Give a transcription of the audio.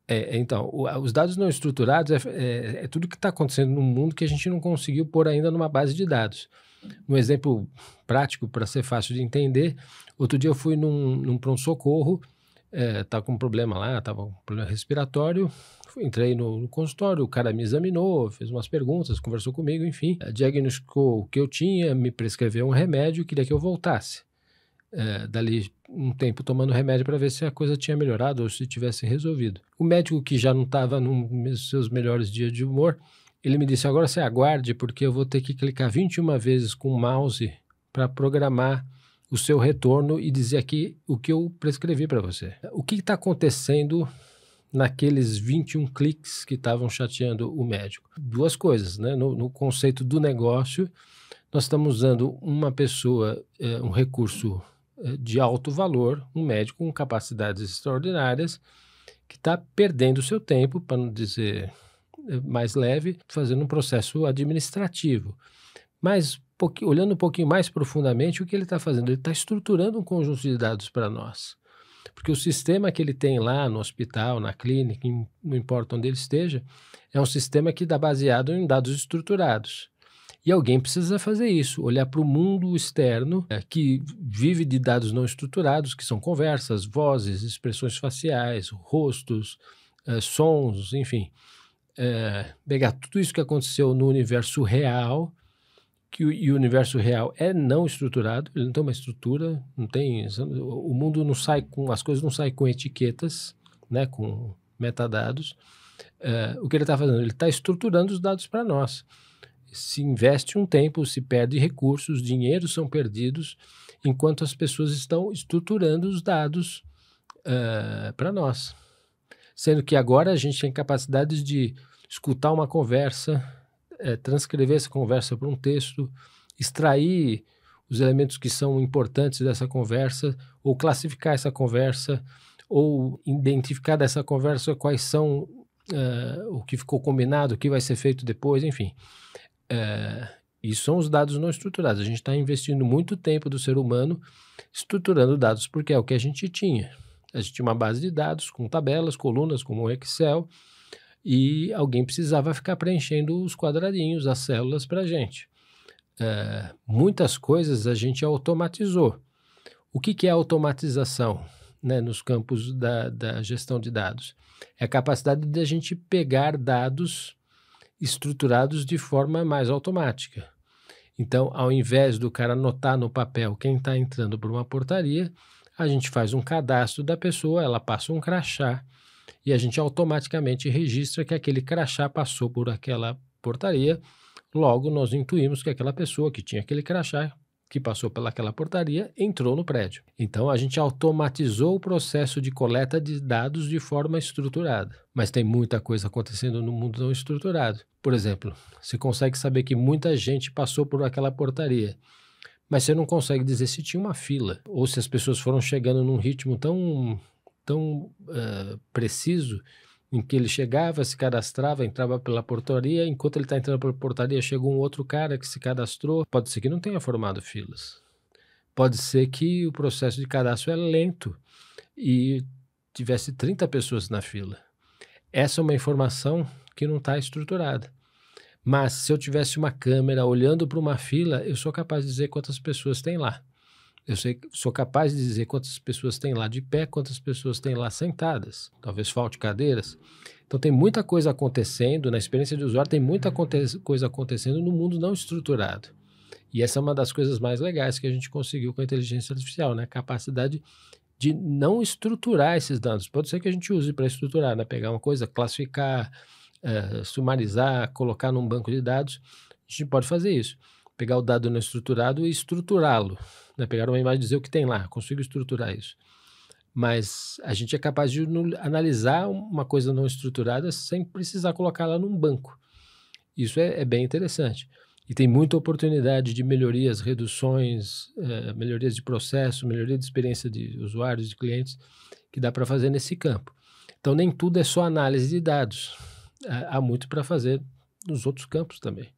Então, os dados não estruturados é tudo que está acontecendo no mundo que a gente não conseguiu pôr ainda numa base de dados. Um exemplo prático para ser fácil de entender, outro dia eu fui num pronto-socorro, estava com um problema lá, estava com um problema respiratório, entrei no consultório, o cara me examinou, fez umas perguntas, conversou comigo, enfim, diagnosticou o que eu tinha, me prescreveu um remédio, queria que eu voltasse. Dali um tempo tomando remédio para ver se a coisa tinha melhorado ou se tivesse resolvido. O médico, que já não estava nos seus melhores dias de humor, ele me disse: agora você aguarde, porque eu vou ter que clicar 21 vezes com o mouse para programar o seu retorno e dizer aqui o que eu prescrevi para você. O que está acontecendo naqueles 21 cliques que estavam chateando o médico? Duas coisas, né? No conceito do negócio, nós estamos usando uma pessoa, um recurso de alto valor, um médico com capacidades extraordinárias, que está perdendo o seu tempo, para não dizer mais leve, fazendo um processo administrativo. Mas, olhando um pouquinho mais profundamente, o que ele está fazendo? Ele está estruturando um conjunto de dados para nós. Porque o sistema que ele tem lá no hospital, na clínica, não importa onde ele esteja, é um sistema que está baseado em dados estruturados. E alguém precisa fazer isso, olhar para o mundo externo, que vive de dados não estruturados, que são conversas, vozes, expressões faciais, rostos, sons, enfim. Pegar tudo isso que aconteceu no universo real, e o universo real é não estruturado, ele não tem uma estrutura, não tem, o mundo não sai com, as coisas não saem com etiquetas, né, com metadados. O que ele está fazendo? Ele está estruturando os dados para nós. Se investe um tempo, se perde recursos, dinheiros são perdidos, enquanto as pessoas estão estruturando os dados para nós. Sendo que agora a gente tem capacidade de escutar uma conversa, transcrever essa conversa para um texto, extrair os elementos que são importantes dessa conversa, ou classificar essa conversa, ou identificar dessa conversa quais são o que ficou combinado, o que vai ser feito depois, enfim. Isso são os dados não estruturados. A gente está investindo muito tempo do ser humano estruturando dados, porque é o que a gente tinha. A gente tinha uma base de dados com tabelas, colunas, como o Excel, e alguém precisava ficar preenchendo os quadradinhos, as células para a gente. Muitas coisas a gente automatizou. O que é automatização, né, nos campos da gestão de dados? É a capacidade de a gente pegar dados estruturados de forma mais automática. Então, ao invés do cara anotar no papel quem está entrando por uma portaria, a gente faz um cadastro da pessoa, ela passa um crachá e a gente automaticamente registra que aquele crachá passou por aquela portaria. Logo, nós intuímos que aquela pessoa que tinha aquele crachá, que passou pelaquela portaria, entrou no prédio. Então, a gente automatizou o processo de coleta de dados de forma estruturada. Mas tem muita coisa acontecendo no mundo não estruturado. Por exemplo, você consegue saber que muita gente passou por aquela portaria, mas você não consegue dizer se tinha uma fila, ou se as pessoas foram chegando num ritmo tão preciso, em que ele chegava, se cadastrava, entrava pela portaria, enquanto ele está entrando pela portaria, chegou um outro cara que se cadastrou. Pode ser que não tenha formado filas. Pode ser que o processo de cadastro é lento e tivesse 30 pessoas na fila. Essa é uma informação que não está estruturada. Mas se eu tivesse uma câmera olhando para uma fila, eu sou capaz de dizer quantas pessoas tem lá. Sou capaz de dizer quantas pessoas tem lá de pé, quantas pessoas tem lá sentadas. Talvez falte cadeiras. Então tem muita coisa acontecendo, na experiência de usuário tem muita coisa acontecendo no mundo não estruturado. E essa é uma das coisas mais legais que a gente conseguiu com a inteligência artificial, né? A capacidade de não estruturar esses dados. Pode ser que a gente use para estruturar, né? Pegar uma coisa, classificar, sumarizar, colocar num banco de dados. A gente pode fazer isso. Pegar o dado não estruturado e estruturá-lo, né? Pegar uma imagem e dizer o que tem lá, consigo estruturar isso. Mas a gente é capaz de analisar uma coisa não estruturada sem precisar colocá-la num banco. Isso é bem interessante. E tem muita oportunidade de melhorias, reduções, melhorias de processo, melhoria de experiência de usuários, de clientes, que dá para fazer nesse campo. Então nem tudo é só análise de dados. Há muito para fazer nos outros campos também.